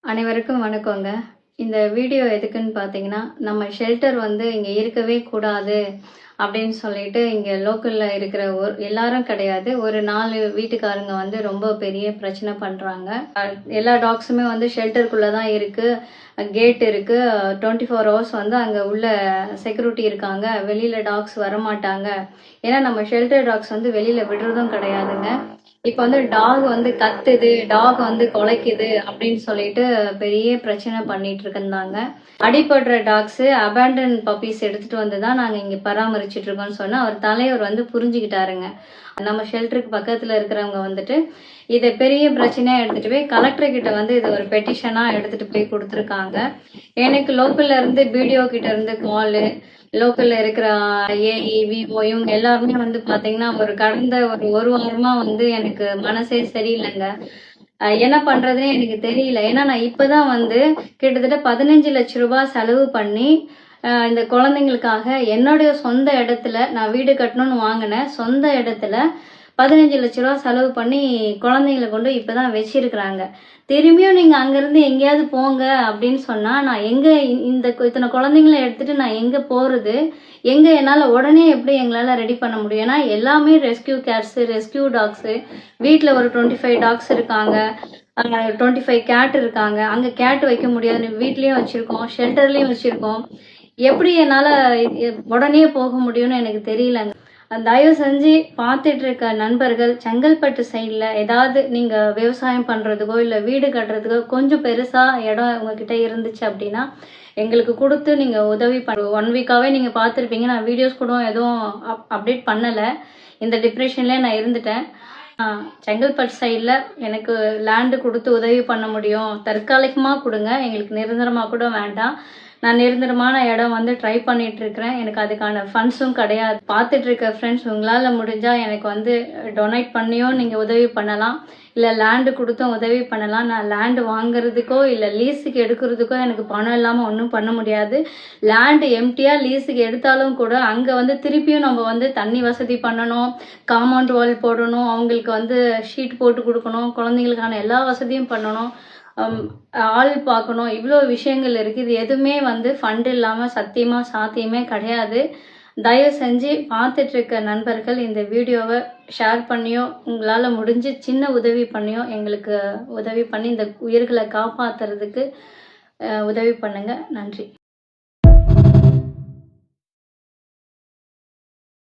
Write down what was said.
அனைவருக்கும் வணக்கங்க. இந்த வீடியோ எதுக்குன்னு பார்த்தீங்கன்னா, நம்ம ஷெல்டர் வந்து இங்க இருக்கவே கூடாது அப்படின்னு சொல்லிட்டு, இங்க லோக்கல்ல இருக்கிற எல்லாரும் கிடையாது. ஒரு 4 வீட்டுக்காரங்க வந்து ரொம்ப பெரிய பிரச்சனை பண்றாங்க. எல்லா டாக்ஸுமே வந்து ஷெல்டருக்குள்ள தான் இருக்கு. கேட் இருக்கு. 24 ஹவர்ஸ் வந்து அங்க உள்ள செக்யூரிட்டி இருக்காங்க. வெளியில டாக்ஸ் வரமாட்டாங்க. ஏன்னா நம்ம ஷெல்டர் டாக்ஸ் வந்து வெளியில விடுறதும் கிடையாதுங்க. இப்ப வந்து டாக் வந்து கத்துது, டாக் வந்து குலைக்குது அப்படின்னு சொல்லிட்டு பெரிய பிரச்சனை பண்ணிட்டு இருந்தாங்க. அடிபடுற டாக்ஸ் அபேண்டன் பப்பீஸ் எடுத்துட்டு வந்து தான் நாங்க இங்க பராமரிச்சுட்டு இருக்கோம்னு சொன்னா அவர் தலைவர் வந்து புரிஞ்சுக்கிட்டாருங்க. நம்ம ஷெல்டருக்கு பக்கத்துல இருக்கிறவங்க வந்துட்டு இதை பெரிய பிரச்சனையா எடுத்துட்டு போய் கலெக்டர் கிட்ட வந்து இது ஒரு பெட்டிஷனா எடுத்துட்டு போய் கொடுத்துருக்காங்க. எனக்கு லோக்கல்ல இருந்து பிடிஓ கிட்ட இருந்து காலு, லோக்கல்ல இருக்கிற ஏஇ, விஓ இவங்க எல்லாருமே வந்து பாத்தீங்கன்னா கடந்த ஒரு வாரமா வந்து எனக்கு மனசே சரியில்லைங்க. என்ன பண்றதுன்னே எனக்கு தெரியல. ஏன்னா நான் இப்பதான் வந்து கிட்டத்தட்ட 15 லட்சம் ரூபாய் செலவு பண்ணி இந்த குழந்தைங்களுக்காக என்னுடைய சொந்த இடத்துல நான் வீடு கட்டணும்னு வாங்கினேன். சொந்த இடத்துல 15 லட்ச ரூபா செலவு பண்ணி குழந்தைங்களை கொண்டு இப்பதான் வச்சிருக்கிறாங்க. திரும்பியும் நீங்க அங்கிருந்து எங்கேயாவது போங்க அப்படின்னு சொன்னா நான் எங்க இத்தனை குழந்தைங்களை எடுத்துட்டு நான் எங்க போறது? எங்க என்னால உடனே எப்படி எங்களால ரெடி பண்ண முடியும்? ஏன்னா எல்லாமே ரெஸ்கியூ கேட்ஸ், ரெஸ்கியூ டாக்ஸ். வீட்டுல ஒரு 25 டாக்ஸ் இருக்காங்க. 25 கேட் இருக்காங்க. அங்க கேட் வைக்க முடியாது. வீட்லயும் வச்சிருக்கோம், ஷெல்டர்லயும் வச்சிருக்கோம். எப்படி என்னால உடனே போக முடியும்னு எனக்கு தெரியலங்க. தயவு செஞ்சு பார்த்துட்டு இருக்க நண்பர்கள் செங்கல்பட்டு சைடில் ஏதாவது நீங்கள் விவசாயம் பண்ணுறதுக்கோ இல்லை வீடு கட்டுறதுக்கோ கொஞ்சம் பெருசாக இடம் உங்ககிட்ட இருந்துச்சு அப்படின்னா எங்களுக்கு கொடுத்து நீங்கள் உதவி 1 வீக்காகவே நீங்கள் பார்த்துருப்பீங்க. நான் வீடியோஸ் கூட எதுவும் அப்டேட் பண்ணலை. இந்த டிப்ரெஷன்லேயே நான் இருந்துட்டேன். செங்கல்பட்டு சைடில் எனக்கு லேண்டு கொடுத்து உதவி பண்ண முடியும். தற்காலிகமாக கொடுங்க, எங்களுக்கு நிரந்தரமாக கூட வேண்டாம். நான் நிரந்தரமான இடம் வந்து ட்ரை பண்ணிட்டு இருக்கிறேன். எனக்கு அதுக்கான ஃபண்ட்ஸும் கிடையாது. பார்த்துட்டு இருக்க ஃப்ரெண்ட்ஸ் உங்களால் முடிஞ்சால் எனக்கு வந்து டொனேட் பண்ணியும் நீங்கள் உதவி பண்ணலாம், இல்லை லேண்டு கொடுத்தும் உதவி பண்ணலாம். நான் லேண்டு வாங்குறதுக்கோ இல்லை லீஸுக்கு எடுக்கிறதுக்கோ எனக்கு பணம் இல்லாமல் ஒன்றும் பண்ண முடியாது. லேண்டு எம்டியாக லீஸுக்கு எடுத்தாலும் கூட அங்கே வந்து திருப்பியும் நம்ம வந்து தண்ணி வசதி பண்ணணும், காம்பவுண்ட் வால் போடணும், அவங்களுக்கு வந்து ஷீட் போட்டு கொடுக்கணும், குழந்தைங்களுக்கான எல்லா வசதியும் பண்ணணும், ஆள் பார்க்கணும். இவ்வளோ விஷயங்கள் இருக்குது. இது எதுவுமே வந்து ஃபண்ட் இல்லாமல் சத்தியமாக சாத்தியமே கிடையாது. தயவு செஞ்சு பார்த்துட்டு இருக்க நண்பர்கள் இந்த வீடியோவை ஷேர் பண்ணியோ உங்களால் முடிஞ்சு சின்ன உதவி பண்ணியோ எங்களுக்கு உதவி பண்ணி இந்த உயிர்களை காப்பாற்றுறதுக்கு உதவி பண்ணுங்கள். நன்றி.